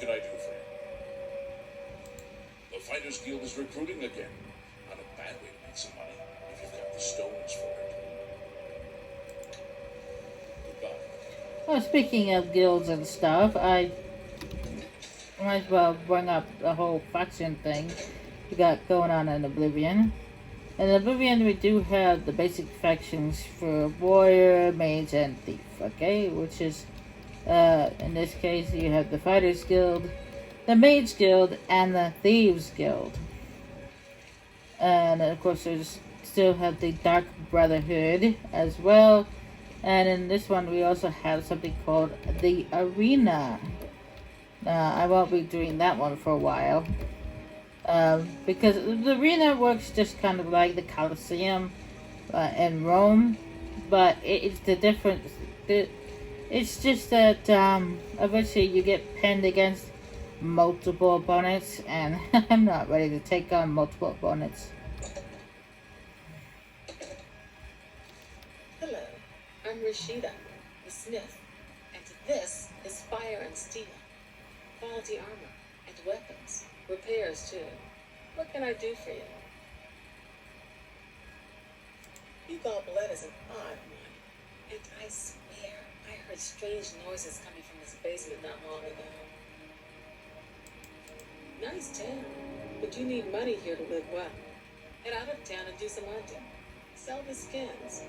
can I do for you? The Fighters Guild is recruiting again. Not a bad way to make some money, if you've got the stones for it. Goodbye. Well, speaking of guilds and stuff, I might as well bring up the whole faction thing we got going on in Oblivion. In Oblivion, we do have the basic factions for warrior, mage, and thief, okay? Which is, in this case, you have the Fighters Guild, the Mage Guild, and the Thieves Guild. And of course, there's still have the Dark Brotherhood as well. And in this one, we also have something called the Arena. I won't be doing that one for a while. Because the arena works just kind of like the Colosseum in Rome, but it's the difference. It's just that eventually you get pinned against multiple opponents, and I'm not ready to take on multiple opponents. Hello, I'm Rashida, the smith, and this is Fire and Steel. Quality armor and weapons. Repairs, too. What can I do for you? You call blood as an odd one. And I swear, I heard strange noises coming from this basement not long ago. Nice town, but you need money here to live well. Head out of town and do some hunting. Sell the skins,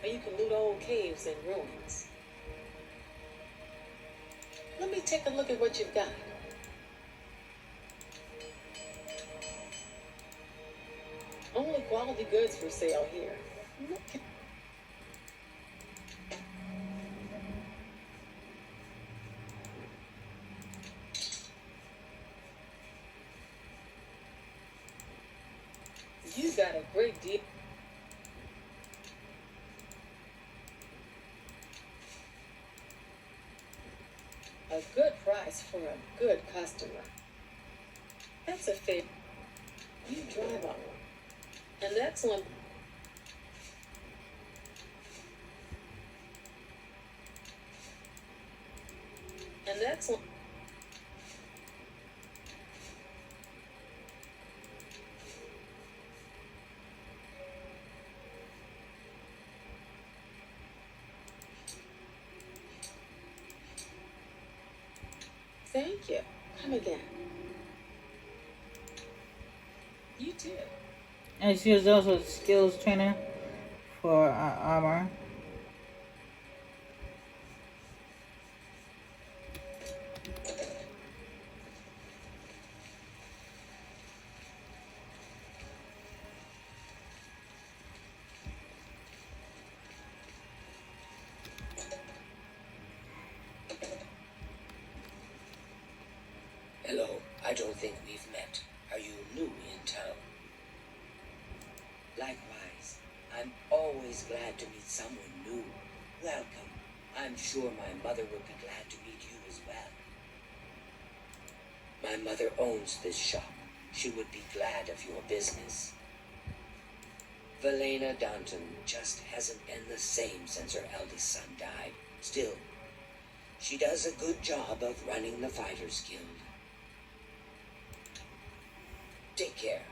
or you can loot old caves and ruins. Let me take a look at what you've got. Only quality goods for sale here. You got a great deal. A good price for a good customer. That's a fair. You drive on. An excellent. An excellent. Thank you. Come again. You too. And she was also a skills trainer for armor. Hello, I don't think we've met. Are you new in town? Likewise, I'm always glad to meet someone new. Welcome. I'm sure my mother would be glad to meet you as well. My mother owns this shop. She would be glad of your business. Valena Danton just hasn't been the same since her eldest son died. Still, she does a good job of running the Fighters Guild. Take care.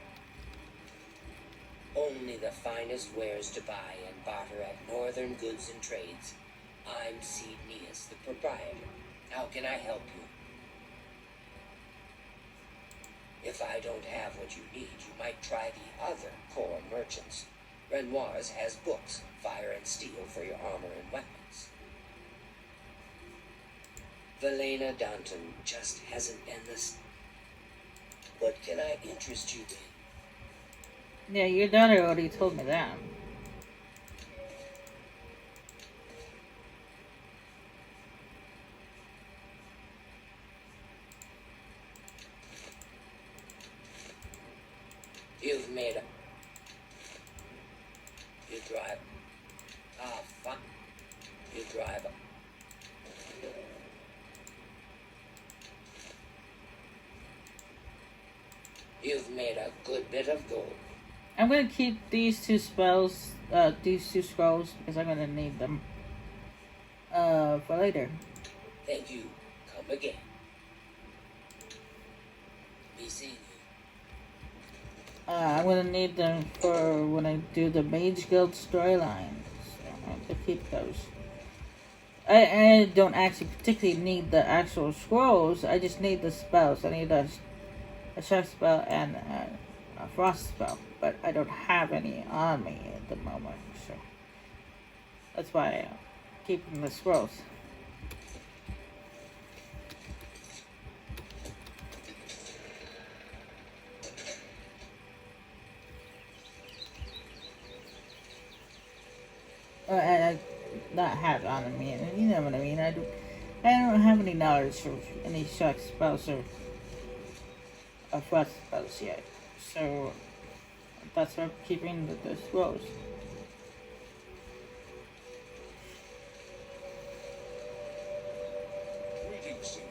Only the finest wares to buy and barter at Northern Goods and Trades. I'm Cednius, the proprietor. How can I help you? If I don't have what you need, you might try the other core merchants. Renoir's has books, Fire and Steel for your armor and weapons. Valena Danton just hasn't been this. What can I interest you in? Yeah, your daughter already told me that. You've made a... You drive... Ah, fuck. You drive a... You've made a good bit of gold. I'm gonna keep these two spells, these two scrolls, because I'm gonna need them, for later. Thank you. Come again. seen you. I'm gonna need them for when I do the Mage Guild storylines. So I have to keep those. I don't actually particularly need the actual scrolls. I just need the spells. I need a shark spell and a frost spell, but I don't have any on me at the moment. So that's why I'm keeping the scrolls. And I not have it on me, and you know what I mean. I don't have any knowledge of any shark spells or frost spells yet, so that's why I'm keeping the scrolls. Greetings to you.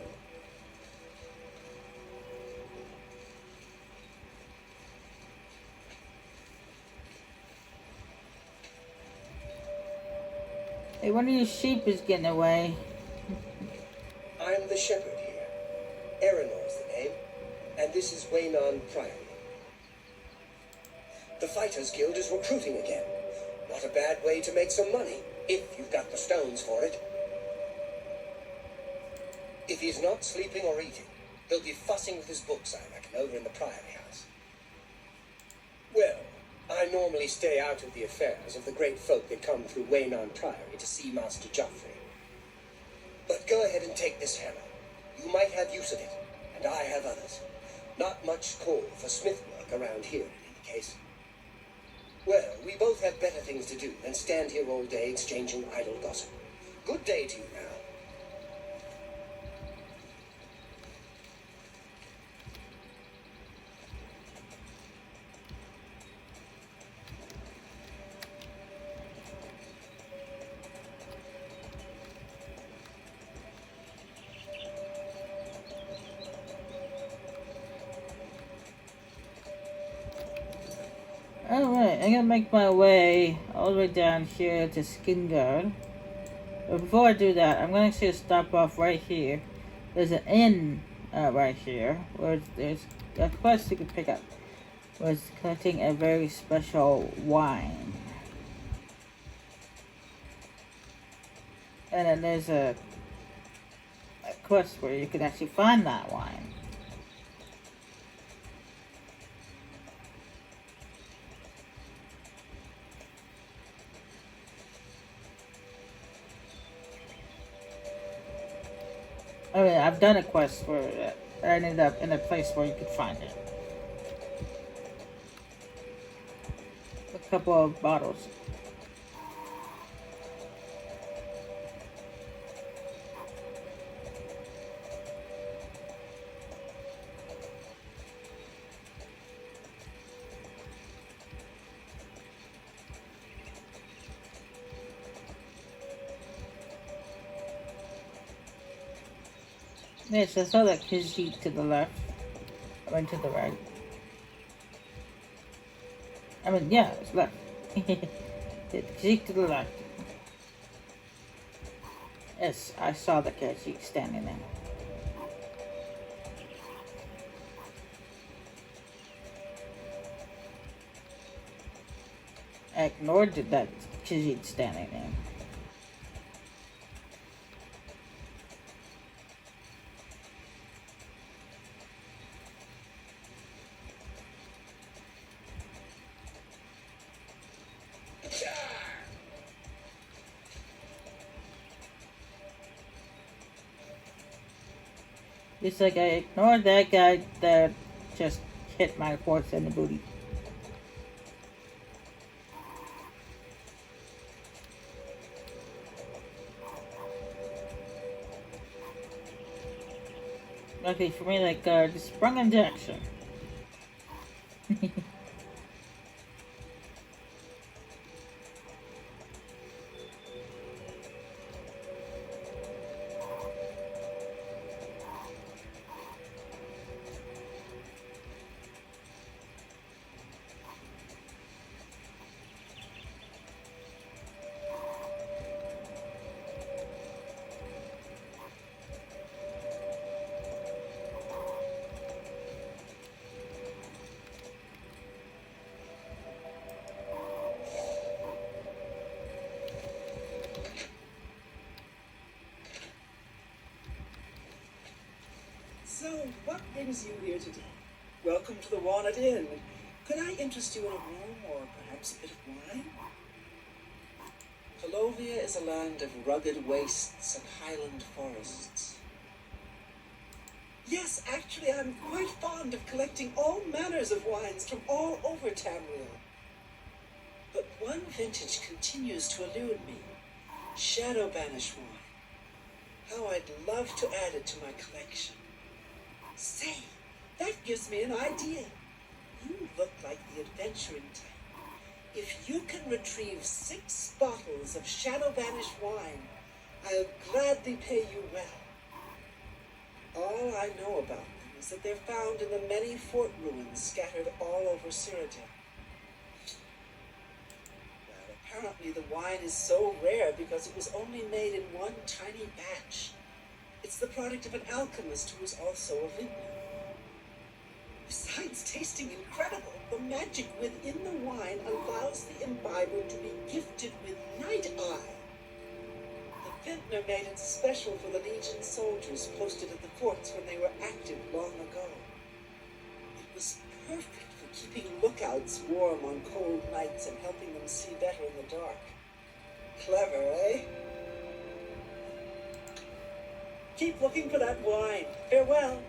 Hey, one of your sheep is getting away. I'm the shepherd here. Eranor's the name, and this is Waynon Priory. The Fighters Guild is recruiting again. Not a bad way to make some money, if you've got the stones for it. If he's not sleeping or eating, he'll be fussing with his books, I reckon, over in the Priory House. Well, I normally stay out of the affairs of the great folk that come through Waynon Priory to see Master Joffrey. But go ahead and take this hammer. You might have use of it, and I have others. Not much call for smith work around here, in any case. Well, we both have better things to do than stand here all day exchanging idle gossip. Good day to you now. Alright, I'm gonna make my way all the way down here to Skingard. But before I do that, I'm gonna actually stop off right here. There's an inn right here where there's a quest you can pick up. Where it's collecting a very special wine. And then there's a quest where you can actually find that wine. I mean, I've done a quest where I ended up in a place where you could find it. A couple of bottles. Yes, I saw that Khajiit to the left. I went to the right. I mean, yeah, it's left. Khajiit to the left. Yes, I saw the Khajiit standing there. I ignored that Khajiit standing there. It's like I ignored that guy that just hit my horse in the booty. Luckily for me, that guard sprung into action. So, what brings you here today? Welcome to the Walnut Inn. Could I interest you in a room or perhaps a bit of wine? Oblivion is a land of rugged wastes and highland forests. Yes, actually, I'm quite fond of collecting all manners of wines from all over Tamriel. But one vintage continues to elude me. Shadow Banish wine. How I'd love to add it to my collection. Say, that gives me an idea. You look like the adventuring type. If you can retrieve 6 bottles of Shadow Banish wine, I'll gladly pay you well. All I know about them is that they're found in the many fort ruins scattered all over Cyrodiil. Well, apparently the wine is so rare because it was only made in one tiny batch. It's the product of an alchemist who is also a vintner. Besides tasting incredible, the magic within the wine allows the imbiber to be gifted with Night Eye. The vintner made it special for the Legion soldiers posted at the forts when they were active long ago. It was perfect for keeping lookouts warm on cold nights and helping them see better in the dark. Clever, eh? Keep looking for that wine. Farewell.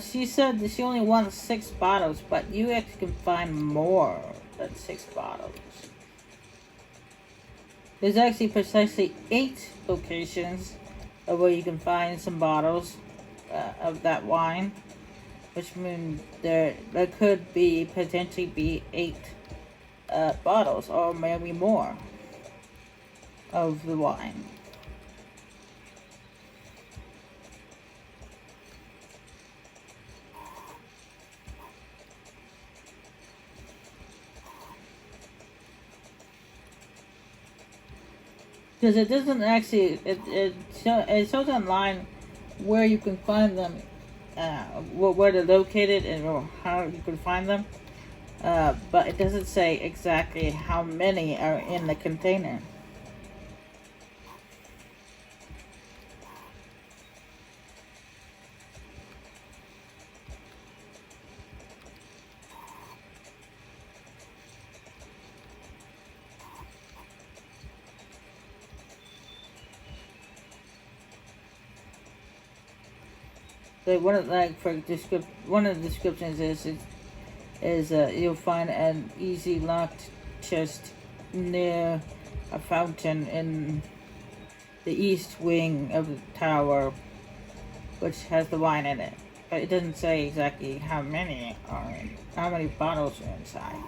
She said that she only wants 6 bottles, but you actually can find more than 6 bottles. There's actually precisely 8 locations where you can find some bottles of that wine, which means there could be potentially be 8 bottles or maybe more of the wine. Because it doesn't actually, it shows online where you can find them, where they're located and or how you can find them, but it doesn't say exactly how many are in the container. So one of the descriptions is you'll find an easy locked chest near a fountain in the east wing of the tower, which has the wine in it. But it doesn't say exactly how many bottles are inside.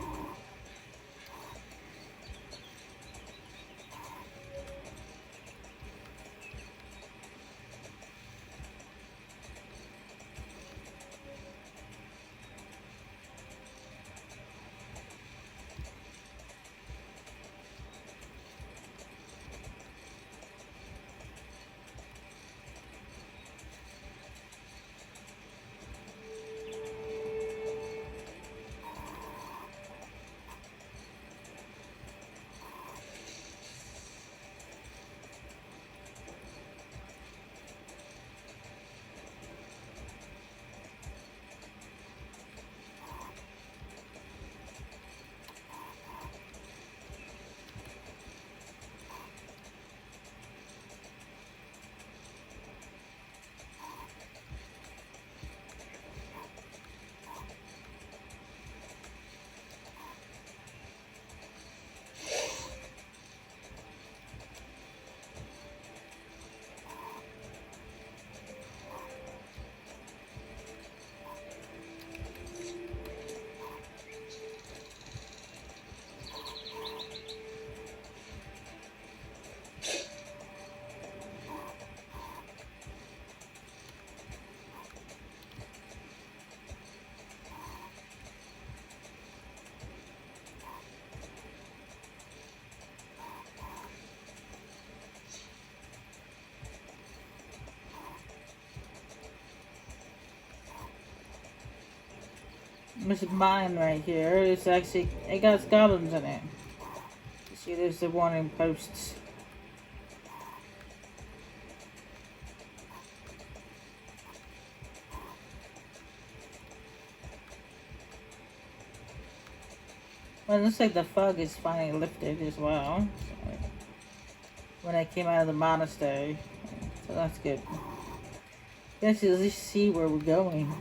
This mine right here is actually, it got goblins in it. You see, there's the warning posts. Well, it looks like the fog is finally lifted as well. So, when I came out of the monastery. So that's good. Let's at least see where we're going.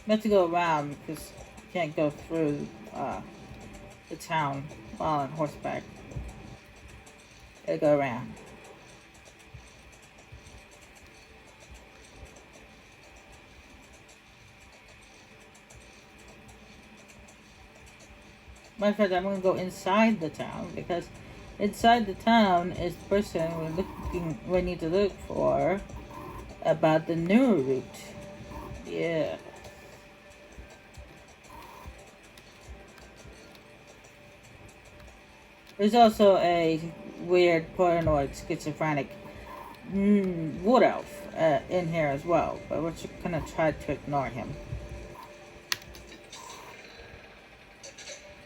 We have to go around because you can't go through the town while on horseback. Gotta go around. Matter of fact, I'm gonna go inside the town because inside the town is the person we need to look for about the new route. Yeah. There's also a weird, paranoid, schizophrenic wood elf in here as well, but we're just gonna try to ignore him.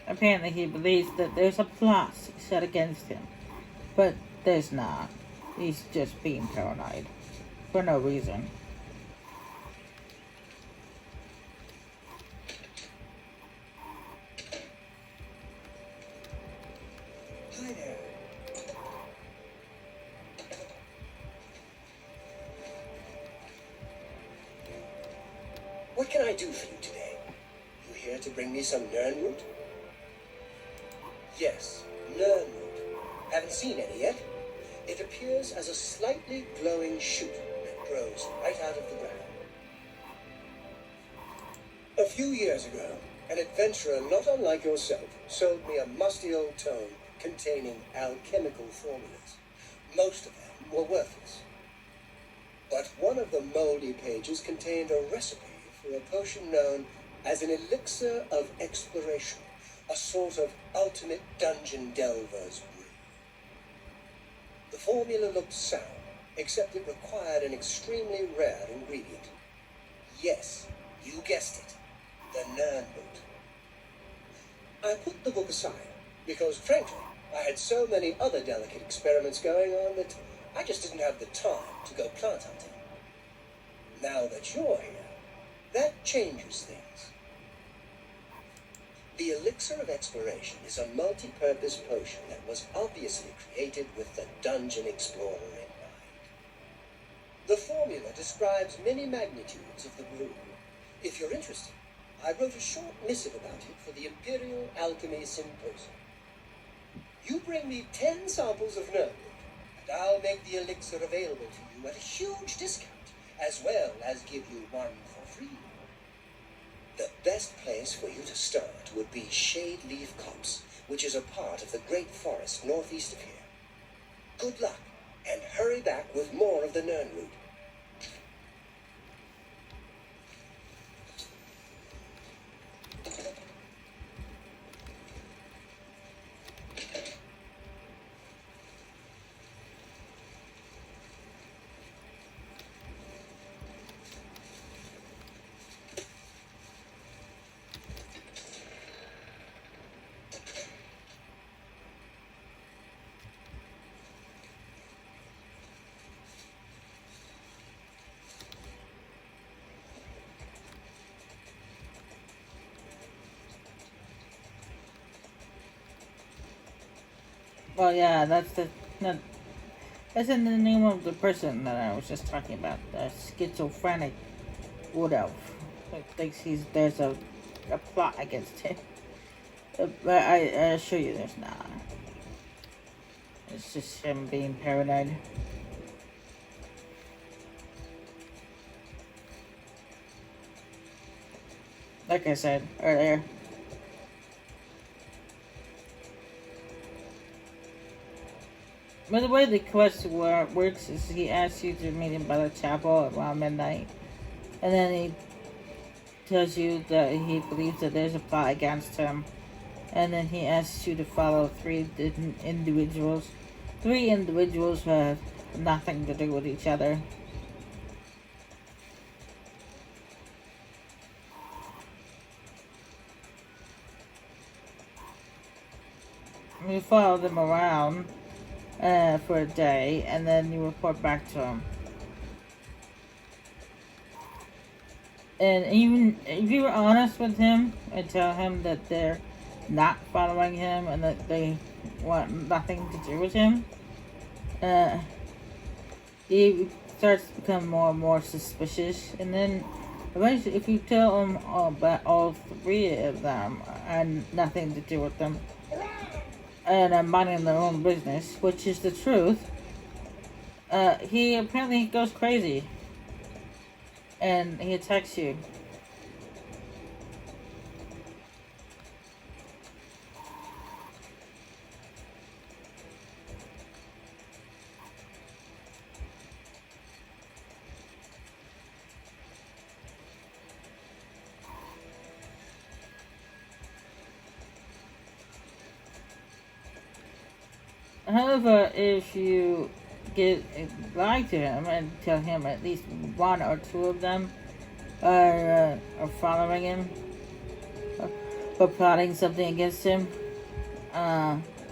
Apparently he believes that there's a plot set against him, but there's not. He's just being paranoid for no reason. Hi there. What can I do for you today? You here to bring me some Nernwood? Yes, Nernwood. Haven't seen any yet. It appears as a slightly glowing shoot that grows right out of the ground. A few years ago, an adventurer not unlike yourself sold me a musty old tome containing alchemical formulas. Most of them were worthless. But one of the moldy pages contained a recipe for a potion known as an elixir of exploration, a sort of ultimate dungeon delver's brew. The formula looked sound, except it required an extremely rare ingredient. Yes, you guessed it, the Nernwood. I put the book aside because, frankly, I had so many other delicate experiments going on that I just didn't have the time to go plant hunting. Now that you're here, that changes things. The Elixir of Exploration is a multi-purpose potion that was obviously created with the Dungeon Explorer in mind. The formula describes many magnitudes of the brew. If you're interested, I wrote a short missive about it for the Imperial Alchemy Symposium. You bring me 10 samples of Nernwood, and I'll make the elixir available to you at a huge discount, as well as give you one for free. The best place for you to start would be Shade Leaf Copse, which is a part of the Great Forest northeast of here. Good luck, and hurry back with more of the Nernwood. Well, yeah, that's in the name of the person that I was just talking about, the schizophrenic wood elf. Who thinks there's a plot against him. But I assure you there's not. It's just him being paranoid. Like I said earlier. But the way the quest works is he asks you to meet him by the chapel around midnight. And then he tells you that he believes that there's a plot against him. And then he asks you to follow three different individuals. Three individuals who have nothing to do with each other. You follow them around for a day, and then you report back to him. And even if you were honest with him and tell him that they're not following him and that they want nothing to do with him, he starts to become more and more suspicious. And then eventually, if you tell him about all three of them and nothing to do with them, and are minding their own business, which is the truth, he apparently goes crazy. And he attacks you. However, if you lie to him and tell him at least one or two of them are following him or plotting something against him,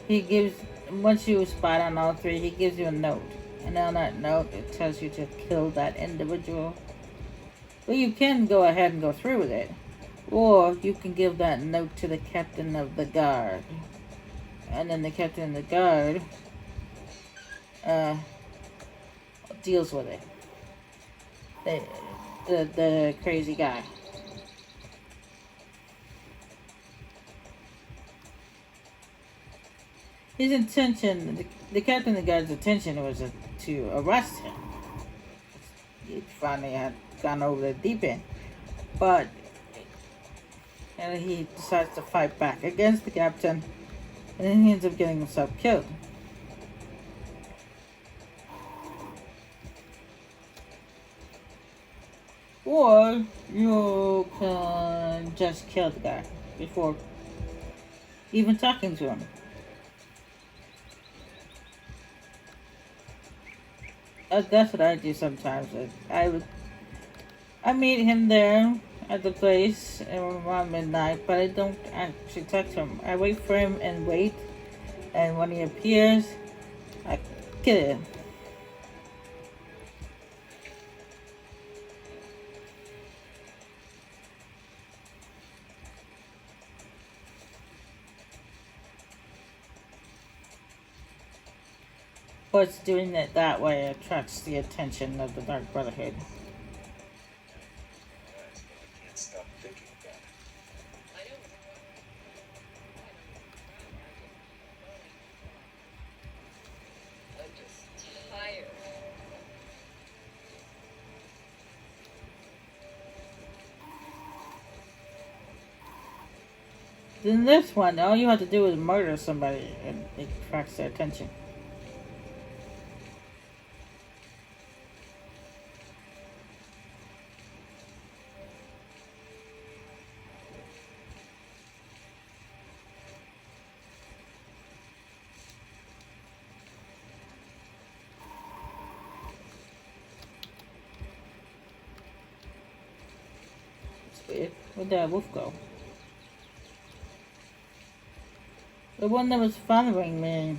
he gives, once you spot on all three, he gives you a note. And on that note, it tells you to kill that individual. But you can go ahead and go through with it. Or you can give that note to the captain of the guard. And then the captain of the guard deals with it. The crazy guy. His intention, the captain of the guard's intention was to arrest him. He finally had gone over the deep end. But and he decides to fight back against the captain. And then he ends up getting himself killed. Or you can just kill the guy before even talking to him. That's what I do sometimes. I meet him there at the place around midnight, but I don't actually talk to him. I wait for him and wait, and when he appears, I kill him. But doing it that way attracts the attention of the Dark Brotherhood. I can't stop thinking about it. I'm just tired. In this one, all you have to do is murder somebody and it attracts their attention. It's weird. Where'd that wolf go? The one that was following me.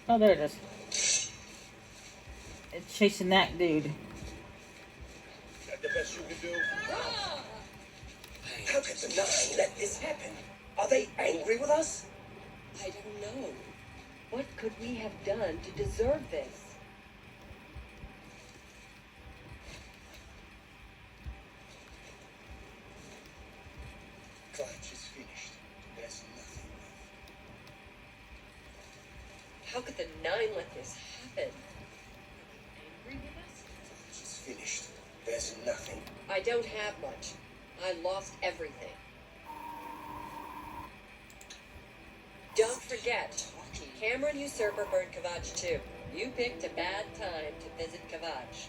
Oh, there it is. It's chasing that dude. That the best you can do? How could the Nine let this happen? Are they angry with us? I don't know. What could we have done to deserve this? Clutch is finished. There's nothing left. How could the Nine let this happen? Angry with us? She's finished. There's nothing. I don't have much. I lost everything. Don't forget, Cameron Usurper burned Kavach too. You picked a bad time to visit Kavach.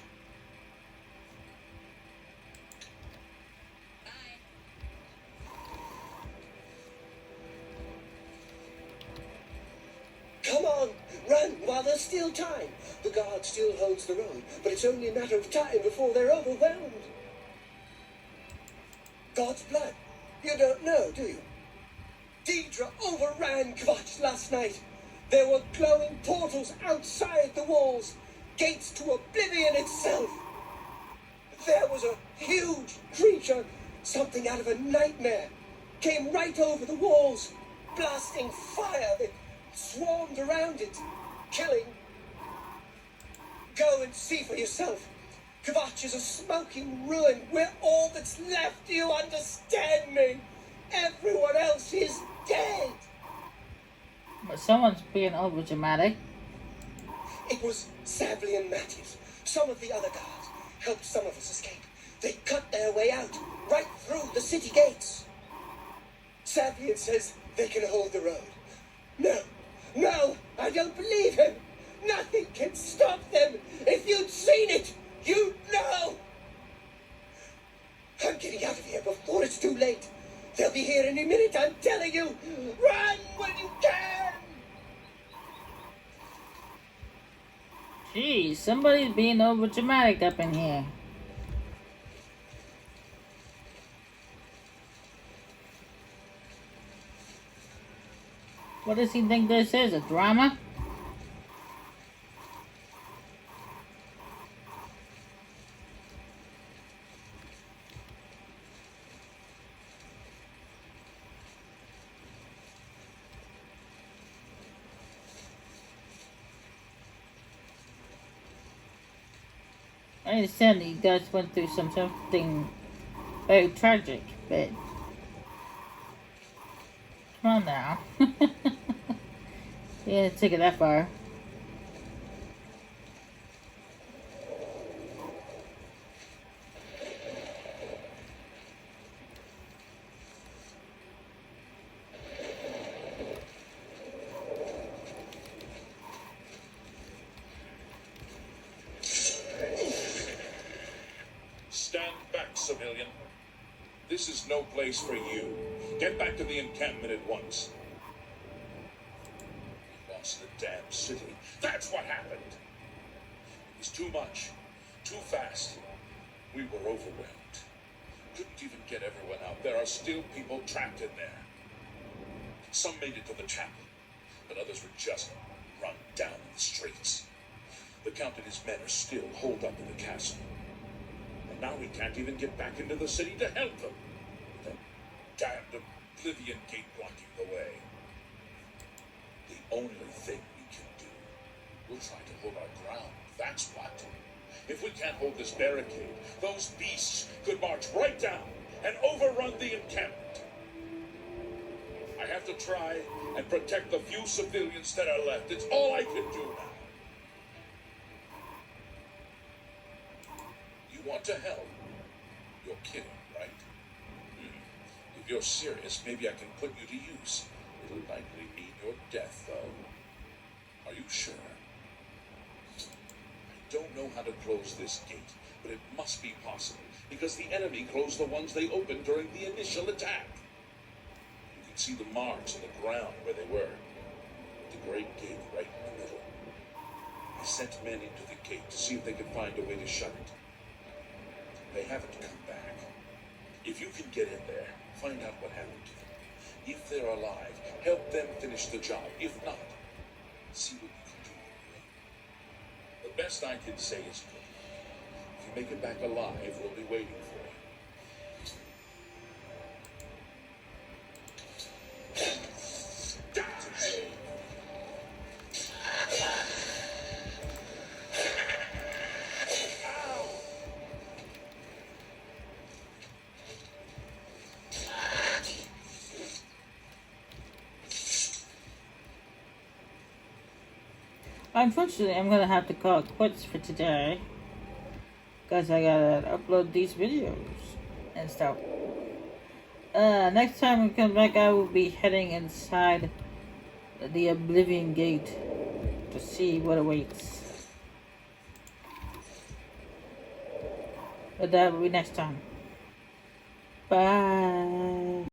Come on, run while there's still time. The guard still holds the road, but it's only a matter of time before they're overwhelmed. God's blood. You don't know, do you? Deidre overran Kvatch last night. There were glowing portals outside the walls, gates to Oblivion itself. There was a huge creature, something out of a nightmare, came right over the walls, blasting fire that swarmed around it, killing. Go and see for yourself. Kvatch is a smoking ruin. We're all that's left. Do you understand me? Everyone else is dead. But someone's being over dramatic. It was Savli and Matthews. Some of the other guards helped some of us escape. They cut their way out, right through the city gates. Savlian says they can hold the road. No, I don't believe him. Nothing can stop them. If you'd seen it, you'd know. I'm getting out of here before it's too late. They'll be here any minute, I'm telling you. Run when you can. Geez, somebody's being over dramatic up in here. What does he think this is? A drama? I understand that you guys went through something very tragic, but come on now. You didn't take it that far. Stand back, civilian. This is no place for you. Get back to the encampment at once. We lost the damn city. That's what happened. It was too much. Too fast. We were overwhelmed. Couldn't even get everyone out. There are still people trapped in there. Some made it to the chapel, but others were just run down in the streets. The Count and his men are still holed up in the castle. And now we can't even get back into the city to help them. The damned Oblivion gate blocking the way. The only thing we can do, we'll try to hold our ground. That's what. If we can't hold this barricade, those beasts could march right down and overrun the encampment. I have to try and protect the few civilians that are left. It's all I can do now. You want to help? You're kidding, right? If you're serious, maybe I can put you to use. It'll likely mean your death, though. Are you sure? I don't know how to close this gate, but it must be possible, because the enemy closed the ones they opened during the initial attack. You can see the marks on the ground where they were. The great gate right in the middle. I sent men into the gate to see if they could find a way to shut it. They haven't come back. If you can get in there, find out what happened to them. If they're alive, help them finish the job. If not, see what you can do. The best I can say is good. If you make it back alive, we'll be waiting for you. That's a shame. Unfortunately, I'm gonna have to call it quits for today. Because I gotta upload these videos and stuff. Next time we come back, I will be heading inside the Oblivion Gate to see what awaits. But that will be next time. Bye.